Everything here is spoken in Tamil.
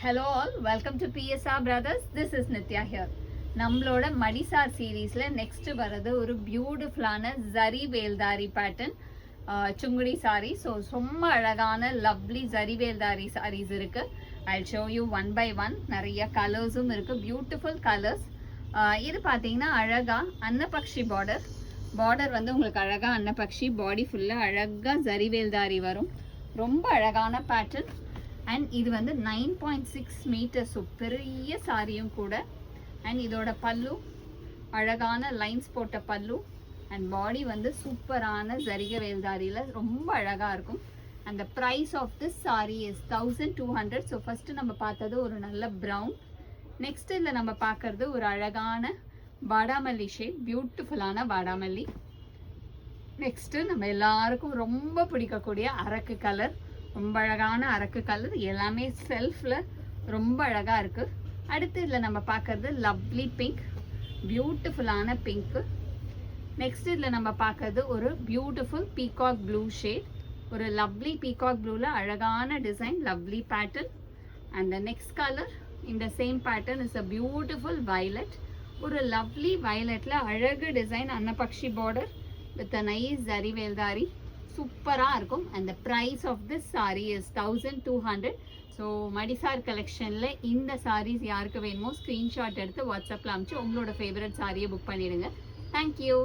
Hello all, welcome to PSR Brothers. This is Nitya here. நம்மளோட மடிசார் சீரீஸ்ல நெக்ஸ்ட் வரது ஒரு பியூட்டிஃபுல்லான zari Veldhari pattern Sungudi sari. So ரொம்ப அழகான லவ்லி ஜரி வேல்தாரி சாரீஸ் இருக்கு. I'll show you one by one. நிறைய கலர்ஸும் இருக்கு, பியூட்டிஃபுல் கலர்ஸ். இது பார்த்தீங்கன்னா அழகா அன்னபக்ஷி பார்டர் வந்து உங்களுக்கு அழகா அன்னபக்ஷி, பாடி ஃபுல்லாக அழகா ஜரி வேல்தாரி வரும். ரொம்ப அழகான பேட்டர்ன். அண்ட் இது வந்து 9.6 மீட்டர், ஸோ பெரிய சாரியும் கூட. அண்ட் இதோட பல்லு அழகான லைன்ஸ் போட்ட பல்லு. அண்ட் பாடி வந்து சூப்பரான ஜரிகை வேல்தாரியில் ரொம்ப அழகாக இருக்கும். And the price of this sari is 1200. So first நம்ம பார்த்தது ஒரு நல்ல ப்ரௌன். நெக்ஸ்ட் இதில் நம்ம பார்க்கறது ஒரு அழகான வாடாமல்லி ஷேட், பியூட்டிஃபுல்லான வாடாமல்லி. நெக்ஸ்ட்டு நம்ம எல்லாருக்கும் ரொம்ப பிடிக்கக்கூடிய அரக்கு கலர், ரொம்ப அழகான அரக்கு கலர். எல்லாமே செல்ஃபில் ரொம்ப அழகாக இருக்குது. அடுத்து இதில் நம்ம பார்க்கறது லவ்லி பிங்க், பியூட்டிஃபுல்லான பிங்க்கு. நெக்ஸ்ட் இதில் நம்ம பார்க்கறது ஒரு பியூட்டிஃபுல் பீகாக் ப்ளூ ஷேட், ஒரு லவ்லி பீகாக் ப்ளூவில் அழகான design, lovely pattern. And the next colour இந்த same pattern is a beautiful violet, ஒரு லவ்லி வயலட்டில் அழகு design, Annapakshi border with a nice zari Veldhari. சூப்பராக இருக்கும். And the price of this sari is 1200. So Madisar கலெக்ஷனில் இந்த சாரீஸ் யாருக்கு வேணுமோ ஸ்க்ரீன்ஷாட் எடுத்து வாட்ஸ்அப்பில் அனுப்பிச்சு உங்களோட ஃபேவரட் சாரியை புக் பண்ணிடுங்க. தேங்க்யூ.